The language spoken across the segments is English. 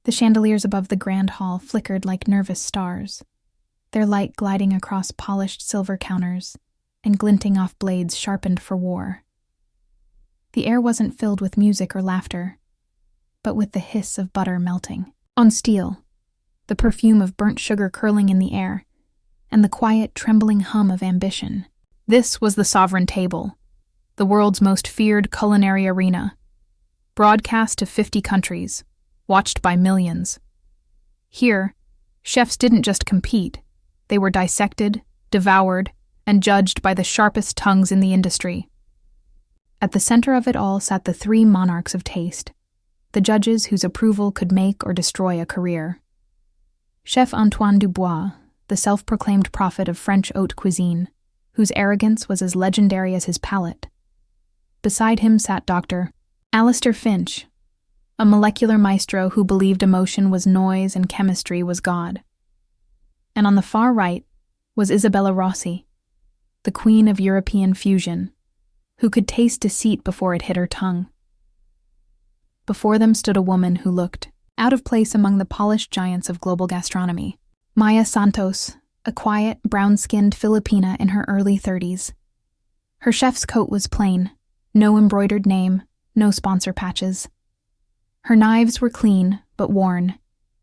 The chandeliers above the grand hall flickered like nervous stars, their light gliding across polished silver counters and glinting off blades sharpened for war. The air wasn't filled with music or laughter, but with the hiss of butter melting on steel, the perfume of burnt sugar curling in the air, and the quiet, trembling hum of ambition. This was the sovereign table, the world's most feared culinary arena, broadcast to 50 countries, watched by millions. Here, chefs didn't just compete, they were dissected, devoured, and judged by the sharpest tongues in the industry. At the center of it all sat the three monarchs of taste, the judges whose approval could make or destroy a career. Chef Antoine Dubois, the self-proclaimed prophet of French haute cuisine, whose arrogance was as legendary as his palate. Beside him sat Dr. Alistair Finch, a molecular maestro who believed emotion was noise and chemistry was God. And on the far right was Isabella Rossi, the queen of European fusion, who could taste deceit before it hit her tongue. Before them stood a woman who looked out of place among the polished giants of global gastronomy. Maya Santos, a quiet, brown-skinned Filipina in her early 30s. Her chef's coat was plain, no embroidered name, no sponsor patches. Her knives were clean, but worn,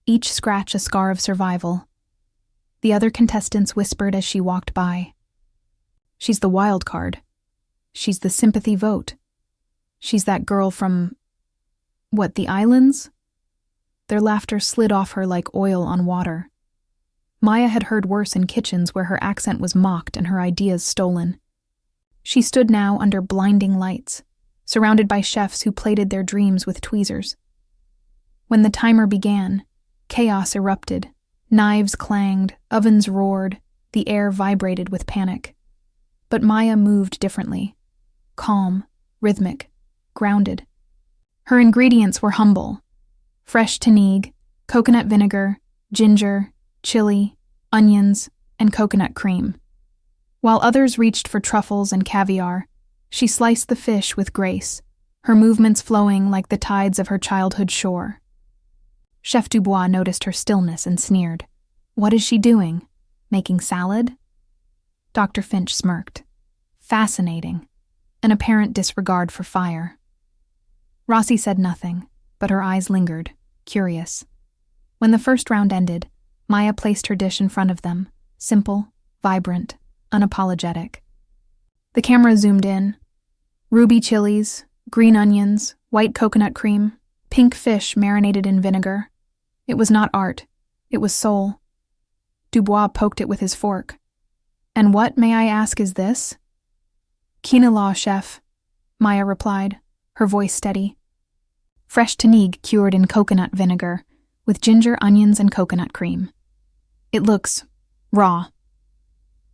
each scratch a scar of survival. The other contestants whispered as she walked by. She's the wild card. She's the sympathy vote. She's that girl from, the islands? Their laughter slid off her like oil on water. Maya had heard worse in kitchens where her accent was mocked and her ideas stolen. She stood now under blinding lights, surrounded by chefs who plated their dreams with tweezers. When the timer began, chaos erupted. Knives clanged, ovens roared, the air vibrated with panic. But Maya moved differently. Calm, rhythmic, grounded. Her ingredients were humble. Fresh tanig, coconut vinegar, ginger, chili, onions, and coconut cream. While others reached for truffles and caviar, she sliced the fish with grace, her movements flowing like the tides of her childhood shore. Chef Dubois noticed her stillness and sneered. "What is she doing? Making salad?" Dr. Finch smirked. Fascinating. An apparent disregard for fire. Rossi said nothing, but her eyes lingered, curious. When the first round ended, Maya placed her dish in front of them, simple, vibrant, unapologetic. The camera zoomed in. Ruby chilies, green onions, white coconut cream, pink fish marinated in vinegar. It was not art. It was soul. Dubois poked it with his fork. "And what, may I ask, is this?" "Quinoa, chef," Maya replied, her voice steady. "Fresh tanig cured in coconut vinegar, with ginger, onions, and coconut cream. It looks raw."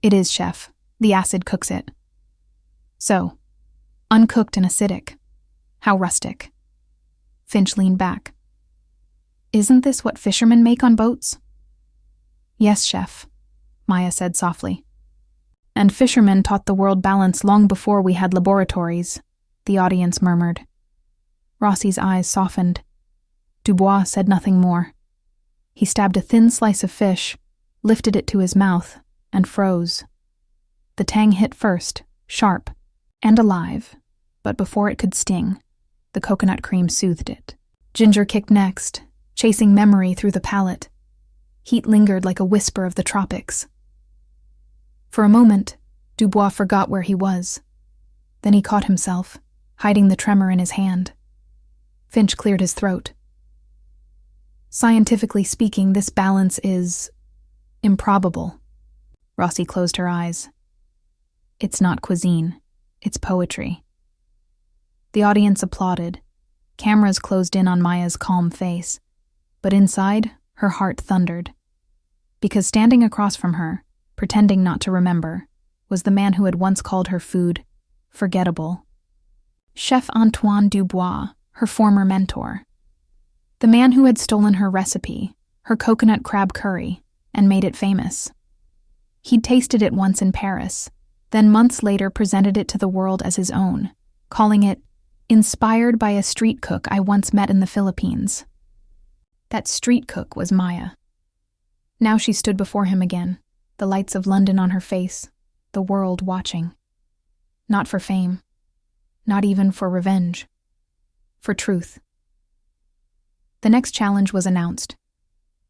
"It is, chef. The acid cooks it." "So, uncooked and acidic. How rustic." Finch leaned back. "Isn't this what fishermen make on boats?" "Yes, chef," Maya said softly. "And fishermen taught the world balance long before we had laboratories," the audience murmured. Rossi's eyes softened. Dubois said nothing more. He stabbed a thin slice of fish, lifted it to his mouth, and froze. The tang hit first, sharp, and alive, but before it could sting, the coconut cream soothed it. Ginger kicked next, chasing memory through the palate. Heat lingered like a whisper of the tropics. For a moment, Dubois forgot where he was. Then he caught himself, hiding the tremor in his hand. Finch cleared his throat. "Scientifically speaking, this balance is improbable." Rossi closed her eyes. "It's not cuisine, it's poetry." The audience applauded. Cameras closed in on Maya's calm face, but inside, her heart thundered. Because standing across from her, pretending not to remember, was the man who had once called her food forgettable. Chef Antoine Dubois, her former mentor. The man who had stolen her recipe, her coconut crab curry, and made it famous. He'd tasted it once in Paris, then months later presented it to the world as his own, calling it inspired by a street cook I once met in the Philippines. That street cook was Maya. Now she stood before him again, the lights of London on her face, the world watching. Not for fame, not even for revenge, for truth. The next challenge was announced.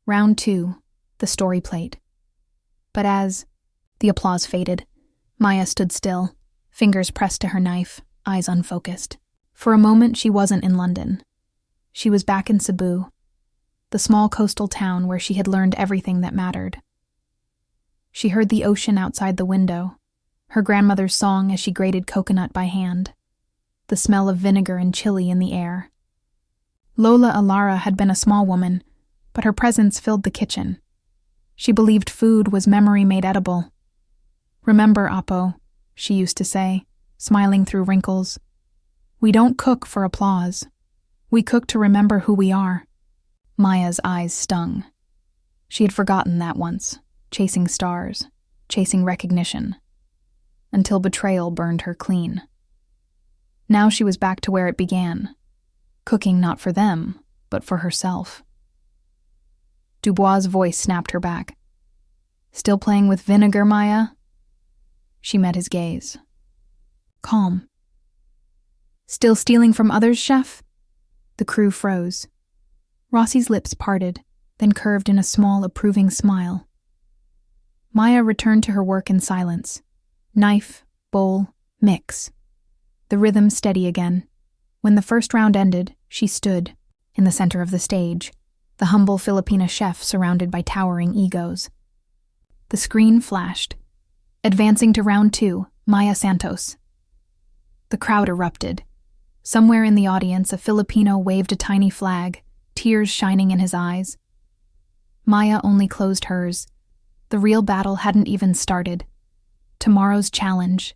Round 2, the story plate. But as the applause faded, Maya stood still, fingers pressed to her knife, eyes unfocused. For a moment, she wasn't in London. She was back in Cebu, the small coastal town where she had learned everything that mattered. She heard the ocean outside the window, her grandmother's song as she grated coconut by hand, the smell of vinegar and chili in the air. Lola Alara had been a small woman, but her presence filled the kitchen. She believed food was memory made edible. "Remember, Apo," she used to say, smiling through wrinkles. "We don't cook for applause. We cook to remember who we are." Maya's eyes stung. She had forgotten that once, chasing stars, chasing recognition, until betrayal burned her clean. Now she was back to where it began, cooking not for them, but for herself. Dubois' voice snapped her back. "Still playing with vinegar, Maya?" She met his gaze. Calm. "Still stealing from others, chef?" The crew froze. Rossi's lips parted, then curved in a small, approving smile. Maya returned to her work in silence. Knife, bowl, mix. The rhythm steady again. When the first round ended, she stood, in the center of the stage, the humble Filipina chef surrounded by towering egos. The screen flashed. Advancing to round 2, Maya Santos. The crowd erupted. Somewhere in the audience, a Filipino waved a tiny flag, tears shining in his eyes. Maya only closed hers. The real battle hadn't even started. Tomorrow's challenge.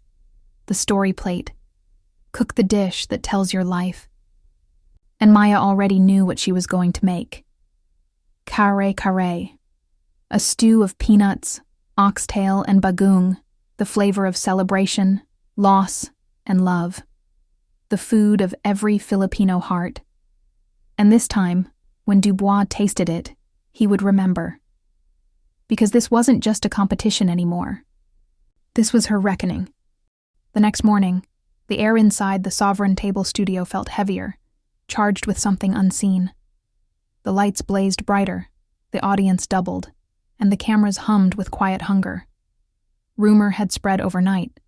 The story plate. Cook the dish that tells your life. And Maya already knew what she was going to make. Kare-Kare. A stew of peanuts, oxtail, and bagoong, the flavor of celebration, loss, and love. The food of every Filipino heart. And this time, when Dubois tasted it, he would remember. Because this wasn't just a competition anymore. This was her reckoning. The next morning, the air inside the Sovereign Table studio felt heavier, charged with something unseen. The lights blazed brighter, the audience doubled, and the cameras hummed with quiet hunger. Rumor had spread overnight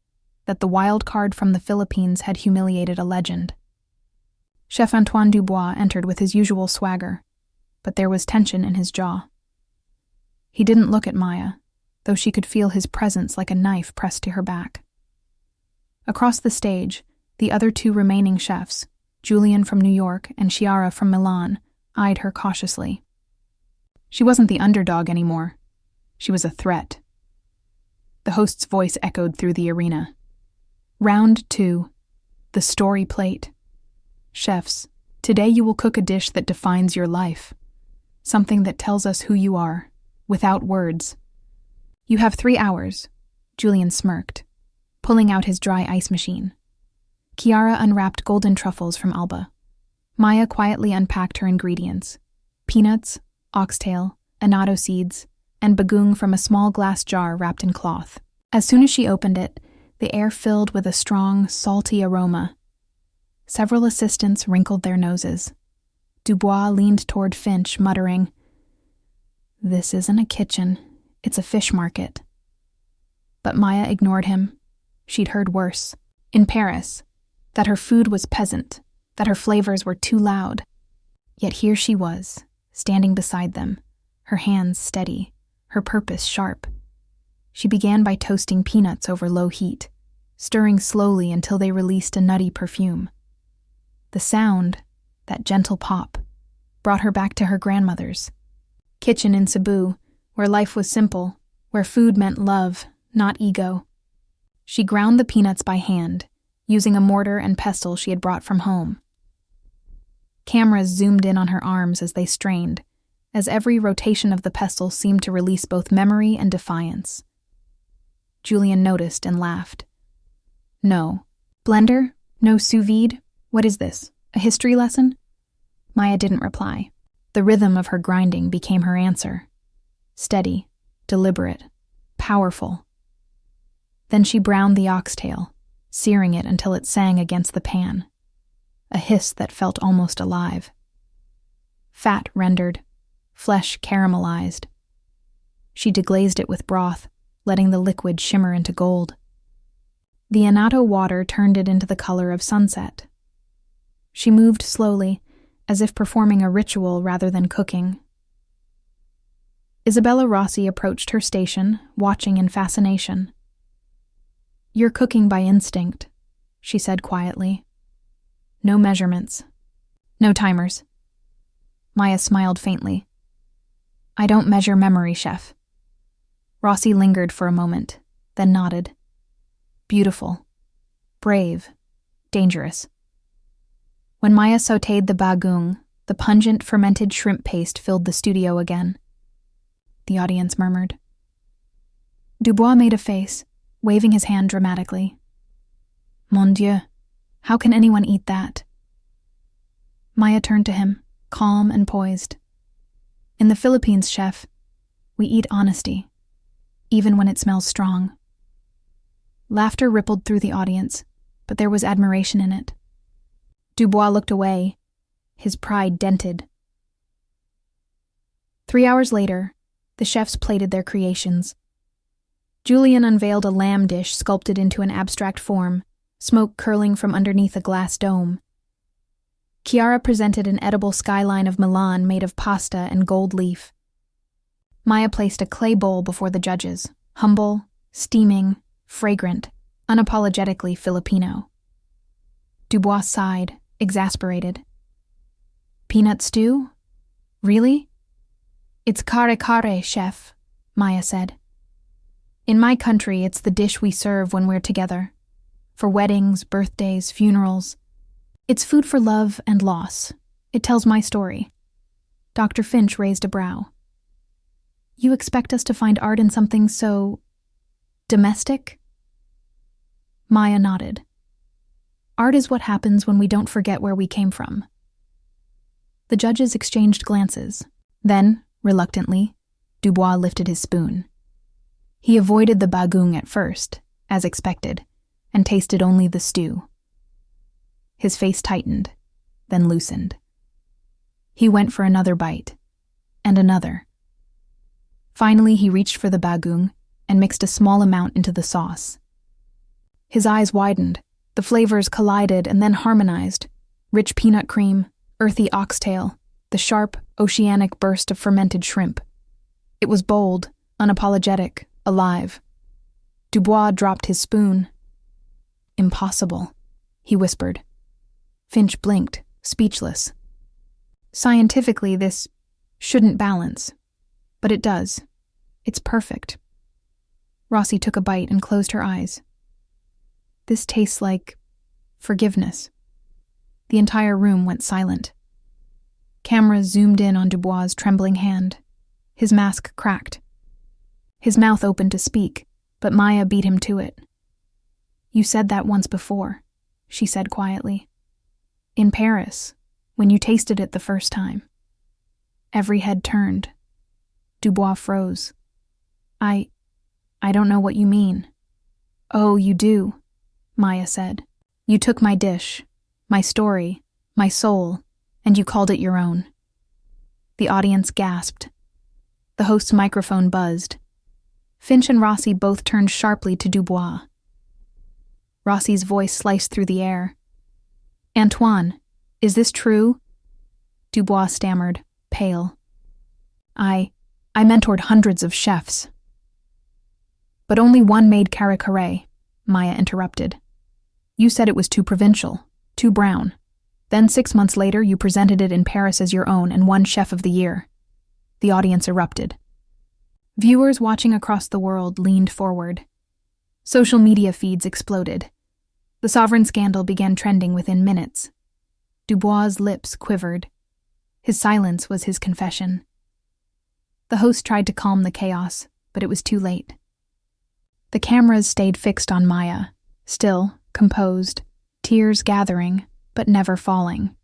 that the wild card from the Philippines had humiliated a legend. Chef Antoine Dubois entered with his usual swagger, but there was tension in his jaw. He didn't look at Maya, though she could feel his presence like a knife pressed to her back. Across the stage, the other 2 remaining chefs, Julian from New York and Chiara from Milan, eyed her cautiously. She wasn't the underdog anymore. She was a threat. The host's voice echoed through the arena. Round 2, the story plate. Chefs, today you will cook a dish that defines your life. Something that tells us who you are, without words. You have 3 hours, Julian smirked, pulling out his dry ice machine. Chiara unwrapped golden truffles from Alba. Maya quietly unpacked her ingredients. Peanuts, oxtail, annatto seeds, and bagoong from a small glass jar wrapped in cloth. As soon as she opened it, the air filled with a strong, salty aroma. Several assistants wrinkled their noses. Dubois leaned toward Finch, muttering, "This isn't a kitchen, it's a fish market." But Maya ignored him. She'd heard worse. In Paris, that her food was peasant, that her flavors were too loud. Yet here she was, standing beside them, her hands steady, her purpose sharp. She began by toasting peanuts over low heat, stirring slowly until they released a nutty perfume. The sound, that gentle pop, brought her back to her grandmother's kitchen in Cebu, where life was simple, where food meant love, not ego. She ground the peanuts by hand, using a mortar and pestle she had brought from home. Cameras zoomed in on her arms as they strained, as every rotation of the pestle seemed to release both memory and defiance. Julian noticed and laughed. "No. Blender? No sous vide? What is this? A history lesson?" Maya didn't reply. The rhythm of her grinding became her answer. Steady, deliberate, powerful. Then she browned the oxtail, searing it until it sang against the pan, a hiss that felt almost alive. Fat rendered, flesh caramelized. She deglazed it with broth, letting the liquid shimmer into gold. The annatto water turned it into the color of sunset. She moved slowly, as if performing a ritual rather than cooking. Isabella Rossi approached her station, watching in fascination. "You're cooking by instinct," she said quietly. "No measurements. No timers." Maya smiled faintly. "I don't measure memory, chef." Rossi lingered for a moment, then nodded. "Beautiful. Brave. Dangerous." When Maya sautéed the bagoong, the pungent fermented shrimp paste filled the studio again. The audience murmured. Dubois made a face, waving his hand dramatically. "Mon Dieu, how can anyone eat that?" Maya turned to him, calm and poised. "In the Philippines, chef, we eat honesty, even when it smells strong." Laughter rippled through the audience, but there was admiration in it. Dubois looked away, his pride dented. 3 hours later, the chefs plated their creations. Julian unveiled a lamb dish sculpted into an abstract form, smoke curling from underneath a glass dome. Chiara presented an edible skyline of Milan made of pasta and gold leaf. Maya placed a clay bowl before the judges, humble, steaming, fragrant, unapologetically Filipino. Dubois sighed, exasperated. "Peanut stew? Really?" "It's Kare-Kare, chef," Maya said. "In my country, it's the dish we serve when we're together. For weddings, birthdays, funerals. It's food for love and loss. It tells my story." Dr. Finch raised a brow. "You expect us to find art in something so domestic?" Maya nodded. "Art is what happens when we don't forget where we came from." The judges exchanged glances. Then, reluctantly, Dubois lifted his spoon. He avoided the bagoong at first, as expected, and tasted only the stew. His face tightened, then loosened. He went for another bite, and another. Finally, he reached for the bagoong and mixed a small amount into the sauce. His eyes widened, the flavors collided and then harmonized. Rich peanut cream, earthy oxtail, the sharp, oceanic burst of fermented shrimp. It was bold, unapologetic, alive. Dubois dropped his spoon. "Impossible," he whispered. Finch blinked, speechless. "Scientifically, this shouldn't balance. But it does. It's perfect." Rossi took a bite and closed her eyes. "This tastes like forgiveness." The entire room went silent. Cameras zoomed in on Dubois' trembling hand. His mask cracked. His mouth opened to speak, but Maya beat him to it. "You said that once before," she said quietly. "In Paris, when you tasted it the first time." Every head turned. Dubois froze. I don't know what you mean." "Oh, you do," Maya said. "You took my dish, my story, my soul, and you called it your own." The audience gasped. The host's microphone buzzed. Finch and Rossi both turned sharply to Dubois. Rossi's voice sliced through the air. "Antoine, is this true?" Dubois stammered, pale. I mentored hundreds of chefs." "But only one made Kare-Kare," Maya interrupted. "You said it was too provincial, too brown. Then 6 months later, you presented it in Paris as your own and won Chef of the Year." The audience erupted. Viewers watching across the world leaned forward. Social media feeds exploded. The sovereign scandal began trending within minutes. Dubois' lips quivered. His silence was his confession. The host tried to calm the chaos, but it was too late. The cameras stayed fixed on Maya, still, composed, tears gathering, but never falling.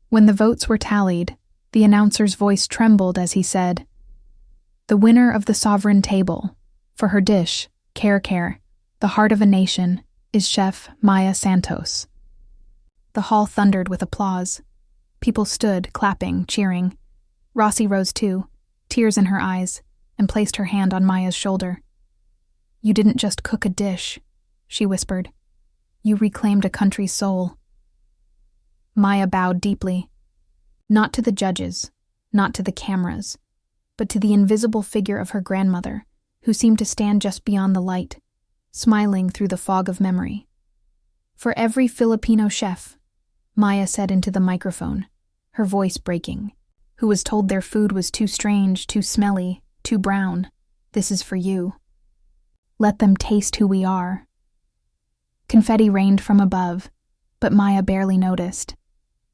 When the votes were tallied, The announcer's voice trembled as he said, "The winner of the sovereign table, for her dish, Kare-Kare, the heart of a nation, is Chef Maya Santos." The hall thundered with applause. People stood, clapping, cheering. Rossi rose too, tears in her eyes, and placed her hand on Maya's shoulder. "You didn't just cook a dish," she whispered. "You reclaimed a country's soul." Maya bowed deeply, not to the judges, not to the cameras, but to the invisible figure of her grandmother, who seemed to stand just beyond the light, smiling through the fog of memory. "For every Filipino chef," Maya said into the microphone, her voice breaking, "who was told their food was too strange, too smelly, too brown, this is for you. Let them taste who we are." Confetti rained from above, but Maya barely noticed.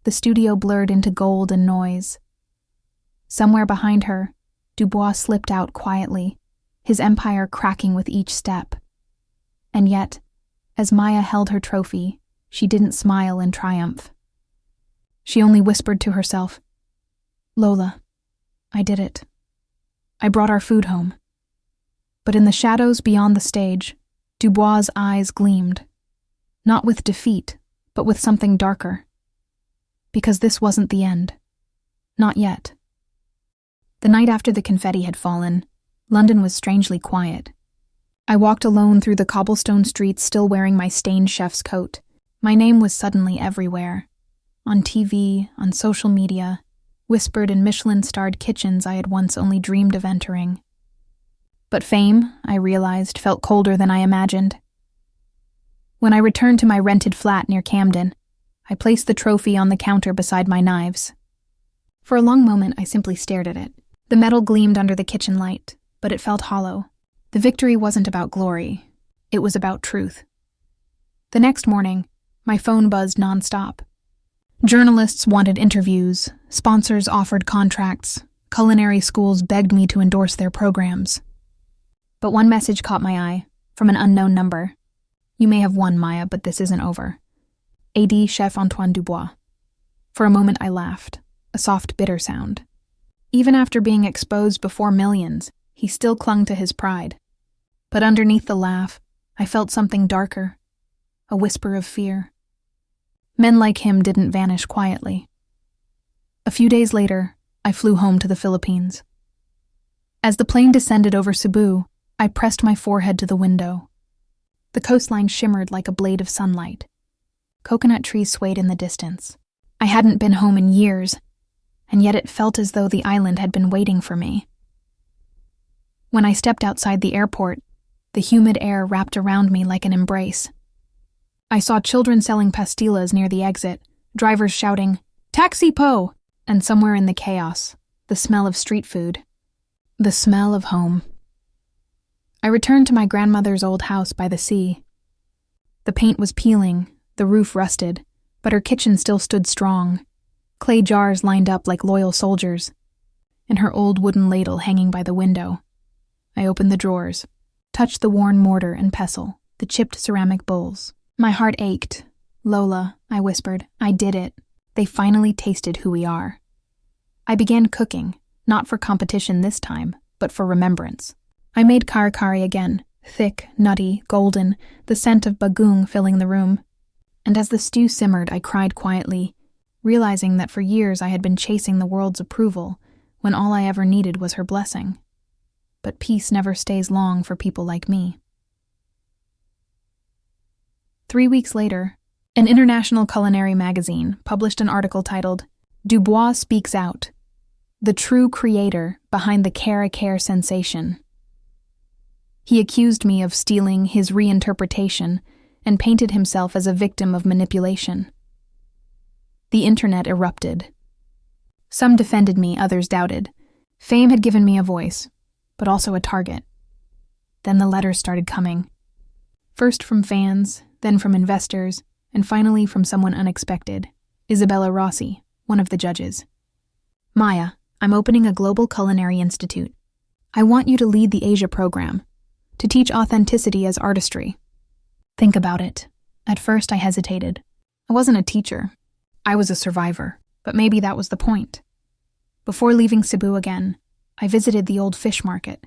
The studio blurred into gold and noise. Somewhere behind her, Dubois slipped out quietly, his empire cracking with each step. And yet, as Maya held her trophy, she didn't smile in triumph. She only whispered to herself, "Lola, I did it. I brought our food home." But in the shadows beyond the stage, Dubois' eyes gleamed, not with defeat, but with something darker. Because this wasn't the end. Not yet. The night after the confetti had fallen, London was strangely quiet. I walked alone through the cobblestone streets, still wearing my stained chef's coat. My name was suddenly everywhere. On TV, on social media, whispered in Michelin-starred kitchens I had once only dreamed of entering. But fame, I realized, felt colder than I imagined. When I returned to my rented flat near Camden, I placed the trophy on the counter beside my knives. For a long moment, I simply stared at it. The metal gleamed under the kitchen light, but it felt hollow. The victory wasn't about glory. It was about truth. The next morning, my phone buzzed nonstop. Journalists wanted interviews, sponsors offered contracts, culinary schools begged me to endorse their programs. But one message caught my eye, from an unknown number. "You may have won, Maya, but this isn't over. A.D. Chef Antoine Dubois." For a moment I laughed, a soft bitter sound. Even after being exposed before millions, he still clung to his pride. But underneath the laugh, I felt something darker, a whisper of fear. Men like him didn't vanish quietly. A few days later, I flew home to the Philippines. As the plane descended over Cebu, I pressed my forehead to the window. The coastline shimmered like a blade of sunlight. Coconut trees swayed in the distance. I hadn't been home in years, and yet it felt as though the island had been waiting for me. When I stepped outside the airport, the humid air wrapped around me like an embrace. I saw children selling pastillas near the exit, drivers shouting, "Taxi po!" and somewhere in the chaos, the smell of street food. The smell of home. I returned to my grandmother's old house by the sea. The paint was peeling, the roof rusted, but her kitchen still stood strong, clay jars lined up like loyal soldiers, and her old wooden ladle hanging by the window. I opened the drawers, touched the worn mortar and pestle, the chipped ceramic bowls. My heart ached. "Lola," I whispered, "I did it. They finally tasted who we are." I began cooking, not for competition this time, but for remembrance. I made Kare-Kare again, thick, nutty, golden, the scent of bagoong filling the room. And as the stew simmered, I cried quietly, realizing that for years I had been chasing the world's approval when all I ever needed was her blessing. But peace never stays long for people like me. 3 weeks later, an international culinary magazine published an article titled, "Dubois Speaks Out, the True Creator Behind the Kare-Kare Sensation." He accused me of stealing his reinterpretation and painted himself as a victim of manipulation. The internet erupted. Some defended me, others doubted. Fame had given me a voice, but also a target. Then the letters started coming. First from fans, then from investors, and finally from someone unexpected, Isabella Rossi, one of the judges. "Maya, I'm opening a global culinary institute. I want you to lead the Asia program, to teach authenticity as artistry." Think about it. At first I hesitated. I wasn't a teacher. I was a survivor, but maybe that was the point. Before leaving Cebu again, I visited the old fish market.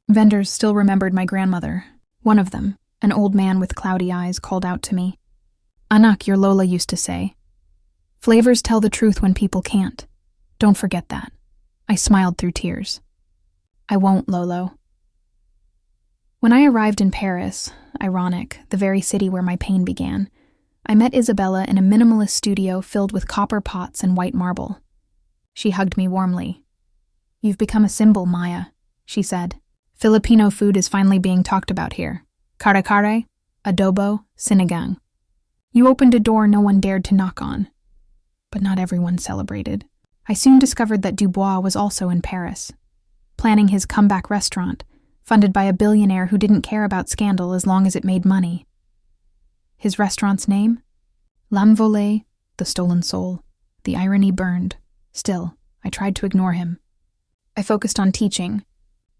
Vendors still remembered my grandmother. One of them, an old man with cloudy eyes, called out to me. "Anak," your Lola used to say. "Flavors tell the truth when people can't. Don't forget that." I smiled through tears. "I won't, Lolo." When I arrived in Paris, ironic, the very city where my pain began, I met Isabella in a minimalist studio filled with copper pots and white marble. She hugged me warmly. "You've become a symbol, Maya," she said. "Filipino food is finally being talked about here. Kare-Kare, adobo, sinigang. You opened a door no one dared to knock on." But not everyone celebrated. I soon discovered that Dubois was also in Paris, planning his comeback restaurant, funded by a billionaire who didn't care about scandal as long as it made money. His restaurant's name? L'Âme Volée, the stolen soul. The irony burned. Still, I tried to ignore him. I focused on teaching,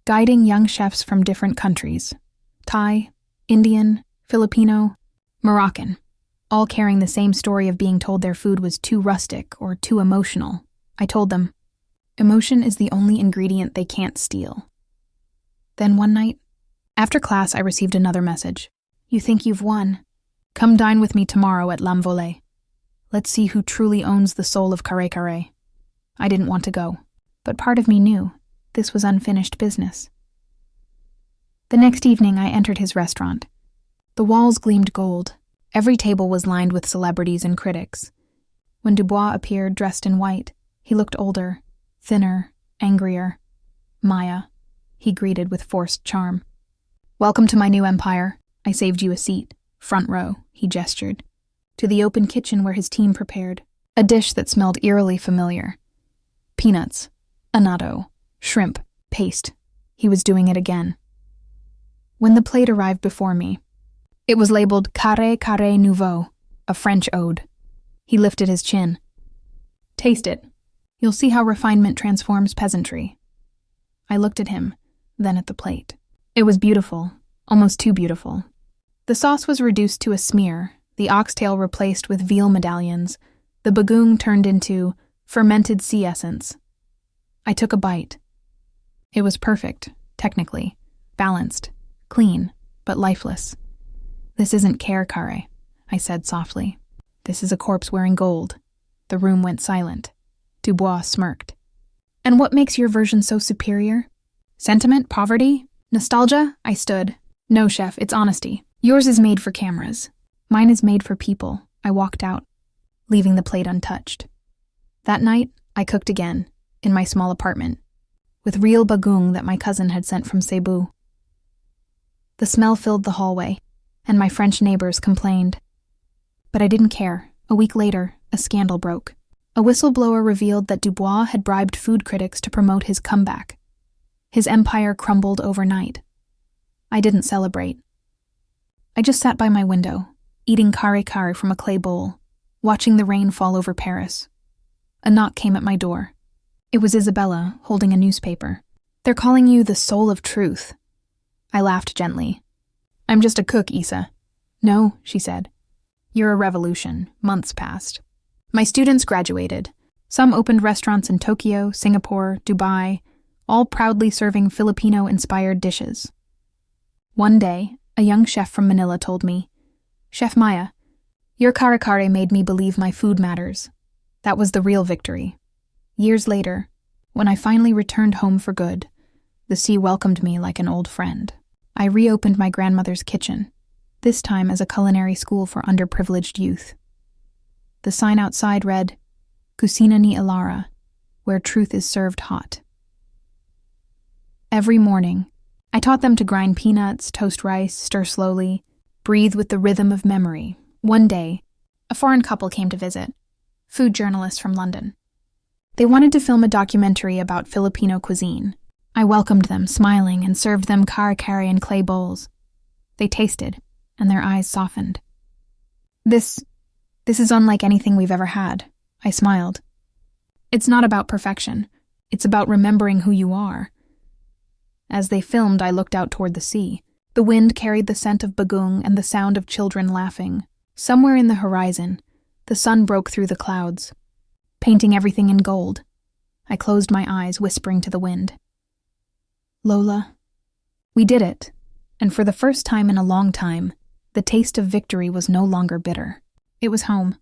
guiding young chefs from different countries. Thai, Indian, Filipino, Moroccan, all carrying the same story of being told their food was too rustic or too emotional. I told them, emotion is the only ingredient they can't steal. Then one night, after class, I received another message. "You think you've won? Come dine with me tomorrow at L'Âme Volée. Let's see who truly owns the soul of Kare-Kare." I didn't want to go, but part of me knew this was unfinished business. The next evening, I entered his restaurant. The walls gleamed gold. Every table was lined with celebrities and critics. When Dubois appeared dressed in white, he looked older, thinner, angrier. "Maya," he greeted with forced charm. "Welcome to my new empire. I saved you a seat. Front row," he gestured, to the open kitchen where his team prepared a dish that smelled eerily familiar. Peanuts, annatto, shrimp, paste. He was doing it again. When the plate arrived before me, it was labeled Kare-Kare Nouveau, a French ode. He lifted his chin. "Taste it. You'll see how refinement transforms peasantry." I looked at him, then at the plate. It was beautiful, almost too beautiful. The sauce was reduced to a smear, the oxtail replaced with veal medallions, the bagoong turned into fermented sea essence. I took a bite. It was perfect, technically, balanced, clean, but lifeless. "This isn't Kare-Kare," I said softly. "This is a corpse wearing gold." The room went silent. Dubois smirked. "And what makes your version so superior? Sentiment, poverty, nostalgia?" I stood. "No, chef, it's honesty. Yours is made for cameras. Mine is made for people." I walked out, leaving the plate untouched. That night, I cooked again, in my small apartment, with real bagoong that my cousin had sent from Cebu. The smell filled the hallway, and my French neighbors complained. But I didn't care. A week later, a scandal broke. A whistleblower revealed that Dubois had bribed food critics to promote his comeback. His empire crumbled overnight. I didn't celebrate. I just sat by my window, eating Kare-Kare from a clay bowl, watching the rain fall over Paris. A knock came at my door. It was Isabella, holding a newspaper. "They're calling you the soul of truth." I laughed gently. "I'm just a cook, Isa." "No," she said. "You're a revolution." Months passed. My students graduated. Some opened restaurants in Tokyo, Singapore, Dubai, all proudly serving Filipino-inspired dishes. One day, a young chef from Manila told me, "Chef Maya, your Kare-Kare made me believe my food matters." That was the real victory. Years later, when I finally returned home for good, the sea welcomed me like an old friend. I reopened my grandmother's kitchen, this time as a culinary school for underprivileged youth. The sign outside read, "Cuisine ni Ilara," where truth is served hot. Every morning, I taught them to grind peanuts, toast rice, stir slowly, breathe with the rhythm of memory. One day, a foreign couple came to visit, food journalists from London. They wanted to film a documentary about Filipino cuisine. I welcomed them, smiling, and served them Kare-Kare in clay bowls. They tasted, and their eyes softened. This is unlike anything we've ever had," I smiled. "It's not about perfection. It's about remembering who you are." As they filmed, I looked out toward the sea. The wind carried the scent of bagoong and the sound of children laughing. Somewhere in the horizon, the sun broke through the clouds, painting everything in gold. I closed my eyes, whispering to the wind. Lola. We did it, and for the first time in a long time, the taste of victory was no longer bitter. It was home.